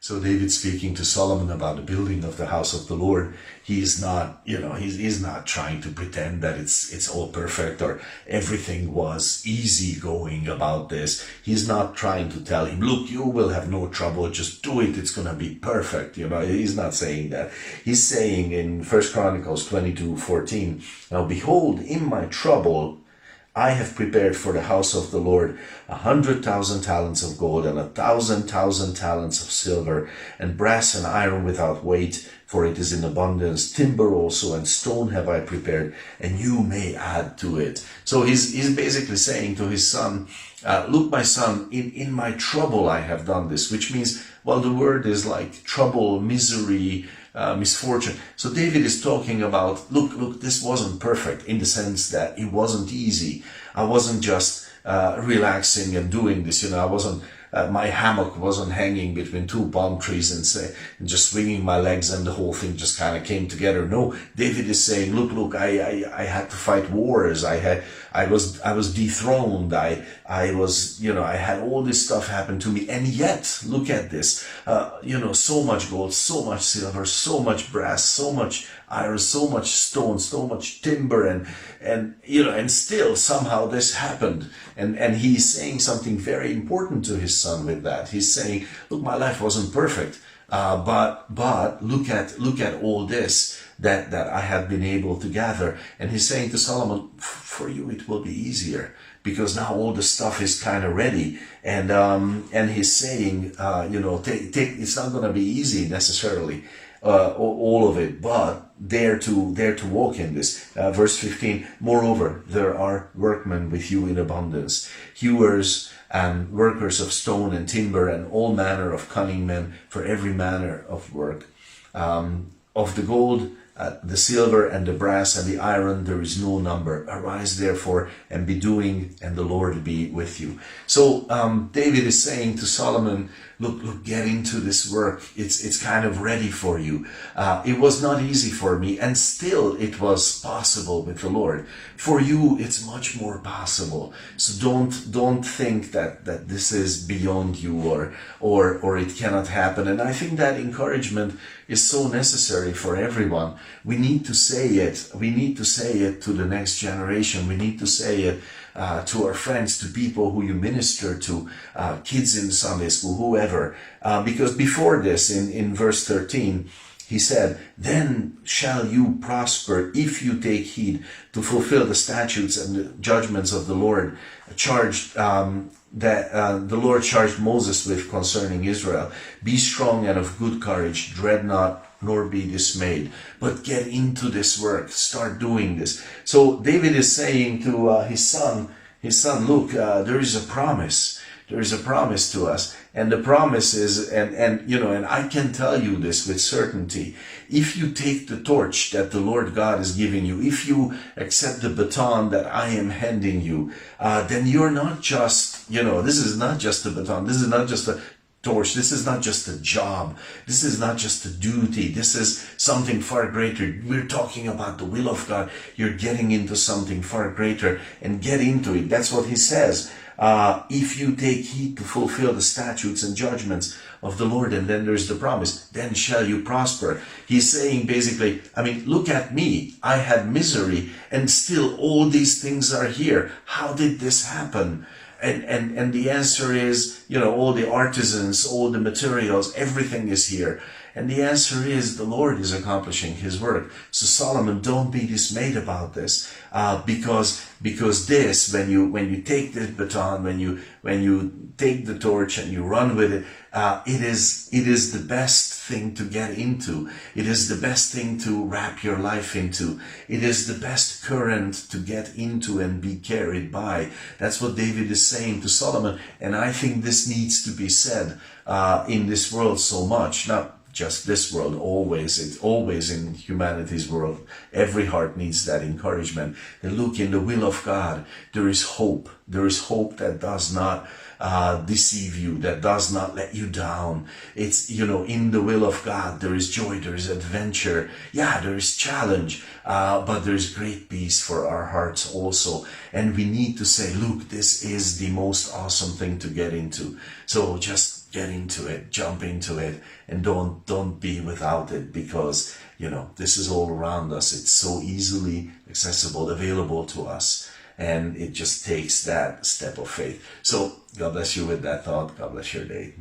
So David speaking to Solomon about the building of the house of the Lord, he's not, he's not trying to pretend that it's all perfect or everything was easy going about this. He's not trying to tell him, look, you will have no trouble, just do it, it's going to be perfect. He's not saying that. He's saying in 1 Chronicles 22:14, now behold, in my trouble, I have prepared for the house of the Lord 100,000 talents of gold and 1,000 talents of silver and brass and iron without weight, for it is in abundance. Timber also and stone have I prepared, and you may add to it. So he's basically saying to his son, look, my son, in my trouble I have done this, which means, well, the word is like trouble, misery, misfortune. So David is talking about, look, this wasn't perfect in the sense that it wasn't easy. I wasn't just relaxing and doing this, I wasn't, my hammock wasn't hanging between two palm trees and just swinging my legs and the whole thing just kind of came together. No, David is saying, look, I had to fight wars. I was dethroned. I had all this stuff happen to me. And yet, look at this, so much gold, so much silver, so much brass, so much iron, so much stone, so much timber, and still somehow this happened. And he's saying something very important to his son with that. He's saying, look, my life wasn't perfect, but look at all this that I have been able to gather. And he's saying to Solomon, for you it will be easier, because now all the stuff is kind of ready. And he's saying, it's not going to be easy necessarily, all of it, but dare to walk in this. Verse 15, moreover, there are workmen with you in abundance, hewers and workers of stone and timber, and all manner of cunning men for every manner of work. Of the gold, the silver and the brass and the iron, there is no number. Arise therefore and be doing, and the Lord be with you. So David is saying to Solomon, look, get into this work. It's kind of ready for you. It was not easy for me, and still it was possible with the Lord. For you, it's much more possible. So don't think that this is beyond you or it cannot happen. And I think that encouragement is so necessary for everyone. We need to say it. We need to say it to the next generation. We need to say it to our friends, to people who you minister to, kids in Sunday school, whoever. Because before this, in verse 13, he said, then shall you prosper if you take heed to fulfill the statutes and the judgments of the Lord charged that the Lord charged Moses with concerning Israel. Be strong and of good courage, dread not, nor be dismayed. But get into this work, start doing this. So David is saying to his son, look, there is a promise. There is a promise to us. And the promise is, and I can tell you this with certainty, if you take the torch that the Lord God is giving you, if you accept the baton that I am handing you, then you're not just, this is not just a baton, this is not just a torch, this is not just a job, this is not just a duty, this is something far greater. We're talking about the will of God. You're getting into something far greater, and get into it. That's what he says. If you take heed to fulfill the statutes and judgments of the Lord, and then there's the promise, then shall you prosper. He's saying basically, look at me. I had misery, and still all these things are here. How did this happen? And the answer is, all the artisans, all the materials, everything is here. And the answer is, the Lord is accomplishing his work. So Solomon, don't be dismayed about this, because this, when you take this baton, when you take the torch and you run with it, it is the best thing to get into. It is the best thing to wrap your life into. It is the best current to get into and be carried by. That's what David is saying to Solomon, and I think this needs to be said in this world so much. Not just this world, always. It's always in humanity's world. Every heart needs that encouragement. And look, in the will of God, there is hope. There is hope that does not deceive you, that does not let you down. It's, in the will of God, there is joy, there is adventure. Yeah, there is challenge, but there is great peace for our hearts also. And we need to say, look, this is the most awesome thing to get into. So just get into it, jump into it, and don't be without it, because this is all around us. It's so easily accessible, available to us, and it just takes that step of faith. So God bless you with that thought. God bless your day.